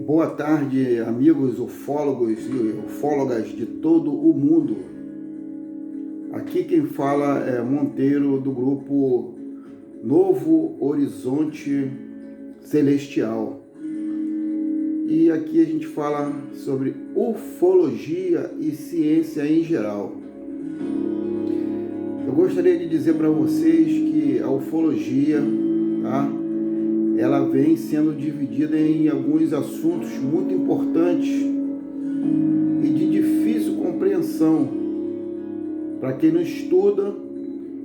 Boa tarde, amigos ufólogos e ufólogas de todo o mundo. Aqui quem fala é Monteiro, do grupo Novo Horizonte Celestial. E aqui a gente fala sobre ufologia e ciência em geral. Eu gostaria de dizer para vocês que a ufologia, tá? Ela vem sendo dividida em alguns assuntos muito importantes e de difícil compreensão para quem não estuda,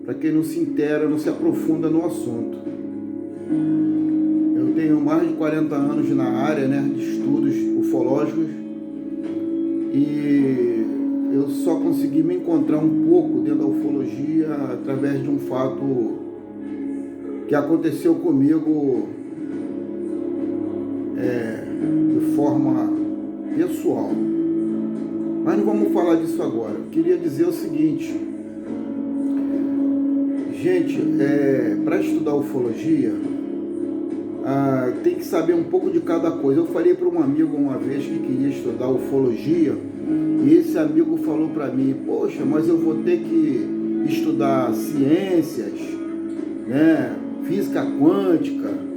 para quem não se inteira, não se aprofunda no assunto. Eu tenho mais de 40 anos na área, de estudos ufológicos, e eu só consegui me encontrar um pouco dentro da ufologia através de um fato que aconteceu comigo de forma pessoal. Mas não vamos falar disso agora. Eu queria dizer o seguinte, gente, para estudar ufologia, tem que saber um pouco de cada coisa. Eu falei para um amigo uma vez que queria estudar ufologia, e esse amigo falou para mim: poxa, mas eu vou ter que estudar ciências, física quântica,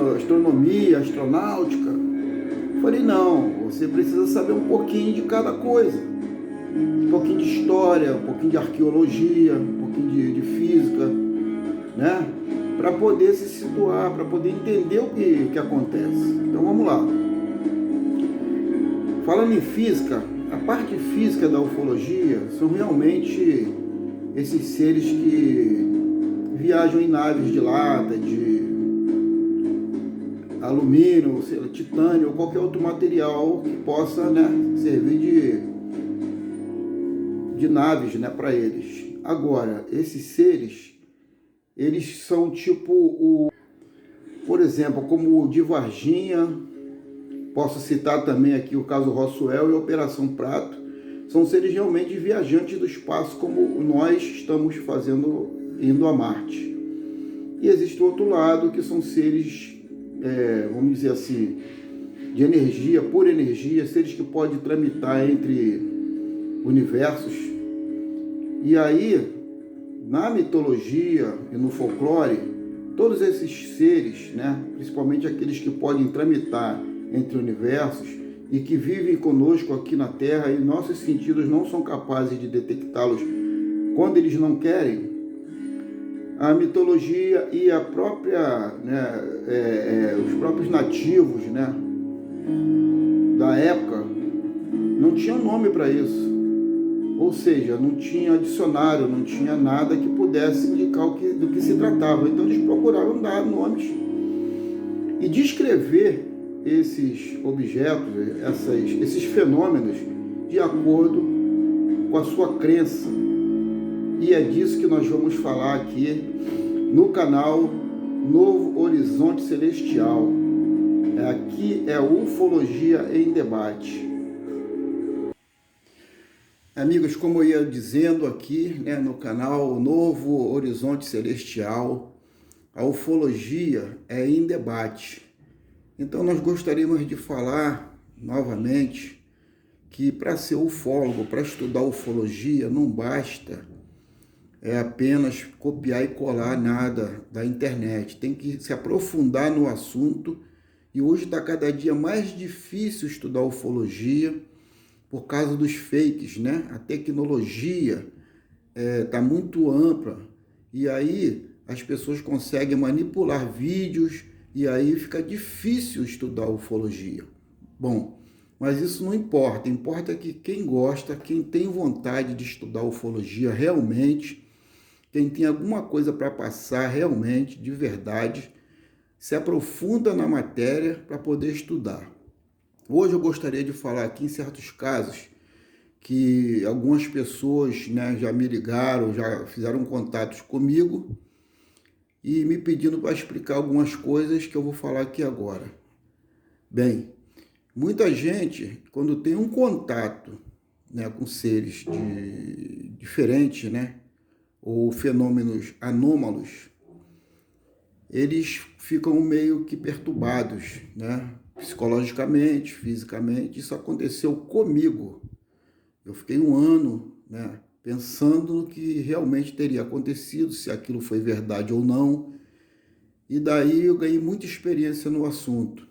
astronomia, astronáutica. Eu falei: não, você precisa saber um pouquinho de cada coisa, um pouquinho de história, um pouquinho de arqueologia, um pouquinho de física, para poder se situar, para poder entender o que acontece. Então vamos lá. Falando em física, a parte física da ufologia são realmente esses seres que viajam em naves de lata, de alumínio, titânio ou qualquer outro material que possa servir de naves para eles. Agora, esses seres, eles são tipo por exemplo, como o de Varginha, posso citar também aqui o caso Roswell e a Operação Prato. São seres realmente viajantes do espaço, como nós estamos fazendo, indo a Marte. E existe o outro lado, que são seres, vamos dizer assim, de energia, por energia, seres que podem tramitar entre universos. E aí, na mitologia e no folclore, todos esses seres, principalmente aqueles que podem tramitar entre universos e que vivem conosco aqui na Terra, e nossos sentidos não são capazes de detectá-los quando eles não querem, a mitologia e a própria, os próprios nativos, da época não tinham nome para isso. Ou seja, não tinha dicionário, não tinha nada que pudesse indicar do que se tratava. Então eles procuraram dar nomes e descrever esses objetos, esses fenômenos, de acordo com a sua crença. E é disso que nós vamos falar aqui no canal Novo Horizonte Celestial. Aqui é Ufologia em Debate. Amigos, como eu ia dizendo aqui, no canal Novo Horizonte Celestial, a ufologia é em debate. Então nós gostaríamos de falar novamente que para ser ufólogo, para estudar ufologia, não basta apenas copiar e colar nada da internet. Tem que se aprofundar no assunto, e hoje está cada dia mais difícil estudar ufologia por causa dos fakes, A tecnologia está muito ampla, e aí as pessoas conseguem manipular vídeos, e aí fica difícil estudar ufologia. Bom, mas isso não importa. Importa que quem gosta, quem tem vontade de estudar ufologia realmente, quem tem alguma coisa para passar realmente, de verdade, se aprofunda na matéria para poder estudar. Hoje eu gostaria de falar aqui em certos casos que algumas pessoas já me ligaram, já fizeram contatos comigo e me pedindo para explicar algumas coisas que eu vou falar aqui agora. Bem, muita gente, quando tem um contato com seres diferentes, ou fenômenos anômalos, eles ficam meio que perturbados, né? Psicologicamente, fisicamente. Isso aconteceu comigo. Eu fiquei um ano, né, pensando no que realmente teria acontecido, se aquilo foi verdade ou não. E daí eu ganhei muita experiência no assunto.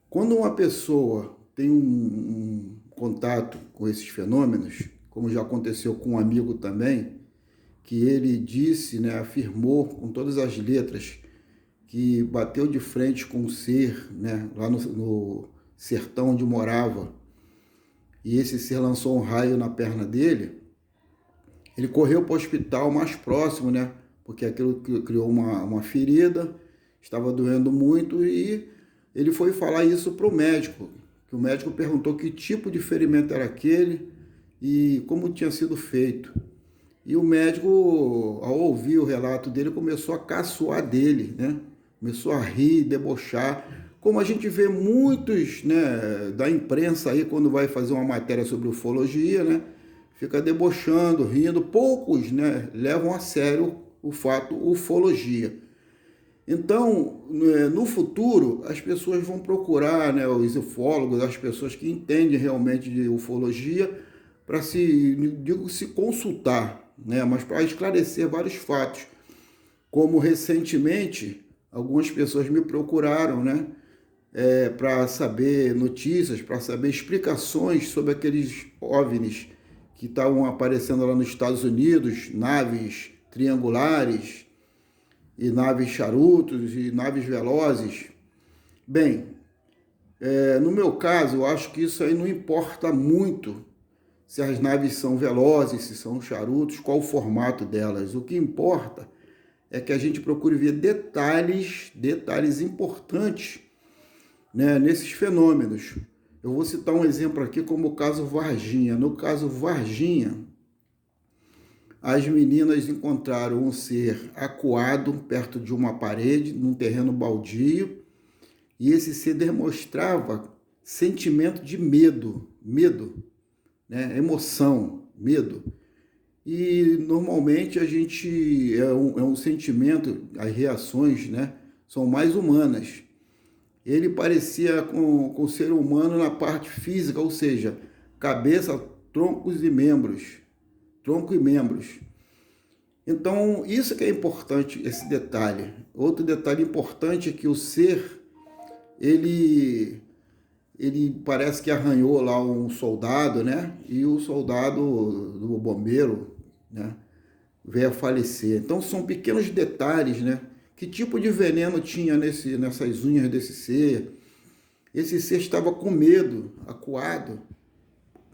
Quando uma pessoa tem um contato com esses fenômenos, como já aconteceu com um amigo também, que ele disse, né, afirmou com todas as letras que bateu de frente com um ser, né, lá no sertão onde morava, e esse ser lançou um raio na perna dele. Ele correu para o hospital mais próximo, né, porque aquilo criou uma ferida, estava doendo muito, e ele foi falar isso para o médico, que o médico perguntou que tipo de ferimento era aquele e como tinha sido feito. E o médico, ao ouvir o relato dele, começou a caçoar dele, né? Começou a rir, debochar, como a gente vê muitos, né, da imprensa aí quando vai fazer uma matéria sobre ufologia, né? Fica debochando, rindo. Poucos, né, levam a sério o fato ufologia. Então, no futuro, as pessoas vão procurar, né, os ufólogos, as pessoas que entendem realmente de ufologia, para se consultar, né, mas para esclarecer vários fatos. Como recentemente, algumas pessoas me procuraram, né, para saber notícias, para saber explicações sobre aqueles OVNIs que estavam aparecendo lá nos Estados Unidos, naves triangulares, e naves charutos, e naves velozes. Bem, no meu caso, eu acho que isso aí não importa muito se as naves são velozes, se são charutos, qual o formato delas. O que importa é que a gente procure ver detalhes importantes, né, nesses fenômenos. Eu vou citar um exemplo aqui como o caso Varginha. No caso Varginha, as meninas encontraram um ser acuado perto de uma parede, num terreno baldio, e esse ser demonstrava sentimento de medo, né? Emoção, medo. E normalmente a gente é um sentimento, as reações, né, são mais humanas. Ele parecia com o ser humano na parte física, ou seja, cabeça, troncos e membros. Tronco e membros. Então, isso que é importante, esse detalhe. Outro detalhe importante é que o ser, ele parece que arranhou lá um soldado, né? E o soldado do bombeiro, né, veio a falecer. Então, são pequenos detalhes, né? Que tipo de veneno tinha nessas unhas desse ser? Esse ser estava com medo, acuado.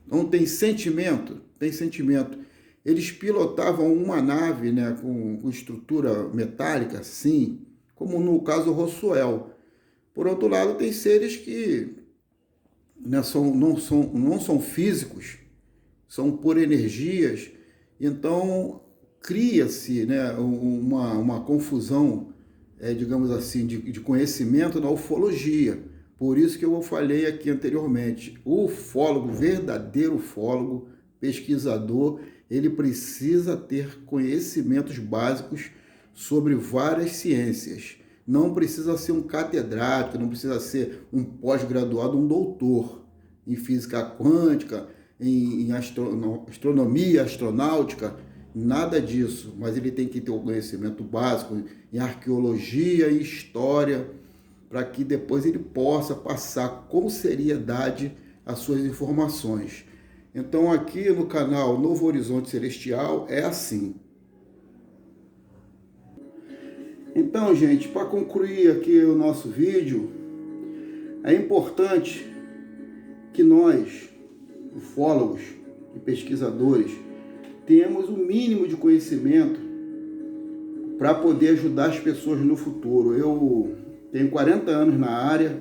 Não tem sentimento? Tem sentimento. Eles pilotavam uma nave, né, com estrutura metálica, sim, como no caso Roswell. Por outro lado, tem seres que, né, não são físicos, são por energias. Então, cria-se, né, uma confusão, digamos assim, de conhecimento na ufologia. Por isso que eu falei aqui anteriormente, o ufólogo, verdadeiro ufólogo, pesquisador, ele precisa ter conhecimentos básicos sobre várias ciências. Não precisa ser um catedrático, não precisa ser um pós-graduado, um doutor em física quântica, em astronomia, astronáutica, nada disso. Mas ele tem que ter o conhecimento básico em arqueologia e história, para que depois ele possa passar com seriedade as suas informações. Então aqui no canal Novo Horizonte Celestial é assim. Então, gente, para concluir aqui o nosso vídeo, é importante que nós, ufólogos e pesquisadores, tenhamos o mínimo de conhecimento para poder ajudar as pessoas no futuro. Eu tenho 40 anos na área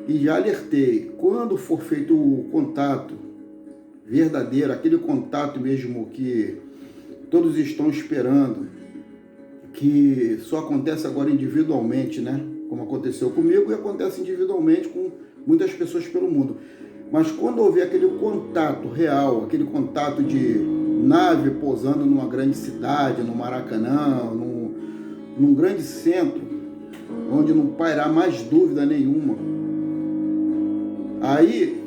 e já alertei, quando for feito o contato verdadeiro, aquele contato mesmo que todos estão esperando, que só acontece agora individualmente, né? Como aconteceu comigo e acontece individualmente com muitas pessoas pelo mundo. Mas quando houver aquele contato real, aquele contato de nave pousando numa grande cidade, no Maracanã, num grande centro, onde não pairá mais dúvida nenhuma. Aí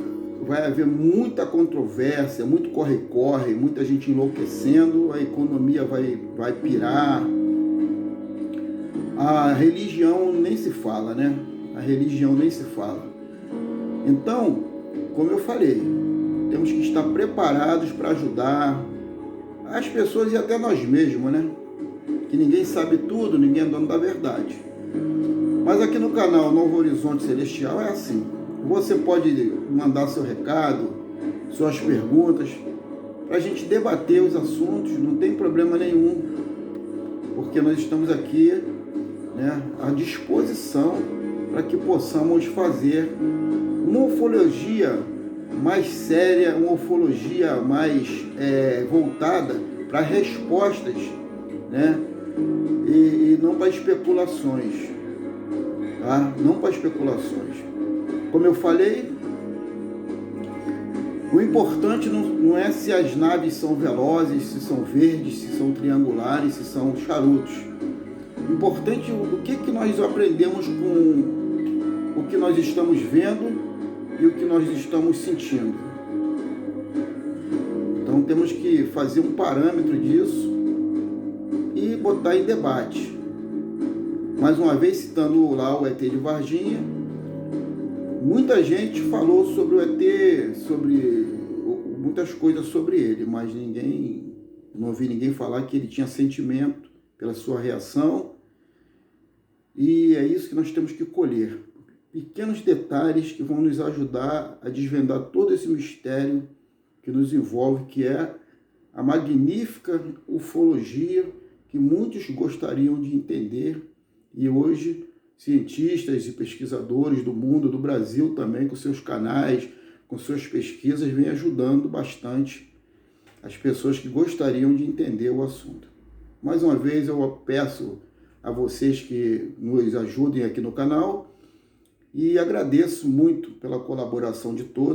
vai haver muita controvérsia, muito corre-corre, muita gente enlouquecendo, a economia vai pirar. A religião nem se fala, né? A religião nem se fala. Então, como eu falei, temos que estar preparados para ajudar as pessoas e até nós mesmos, né? Que ninguém sabe tudo, ninguém é dono da verdade. Mas aqui no canal Novo Horizonte Celestial é assim. Você pode mandar seu recado, suas perguntas, para a gente debater os assuntos, não tem problema nenhum, porque nós estamos aqui, né, à disposição para que possamos fazer uma ufologia mais séria, uma ufologia mais voltada para respostas, né, e não para especulações, tá? Não para especulações. Como eu falei, o importante não é se as naves são velozes, se são verdes, se são triangulares, se são charutos. O importante é o que nós aprendemos com o que nós estamos vendo e o que nós estamos sentindo. Então temos que fazer um parâmetro disso e botar em debate. Mais uma vez, citando lá o ET de Varginha, muita gente falou sobre o ET, sobre muitas coisas sobre ele, mas não ouvi ninguém falar que ele tinha sentimento pela sua reação. E é isso que nós temos que colher. Pequenos detalhes que vão nos ajudar a desvendar todo esse mistério que nos envolve, que é a magnífica ufologia que muitos gostariam de entender. E hoje, cientistas e pesquisadores do mundo, do Brasil também, com seus canais, com suas pesquisas, vêm ajudando bastante as pessoas que gostariam de entender o assunto. Mais uma vez, eu peço a vocês que nos ajudem aqui no canal e agradeço muito pela colaboração de todos.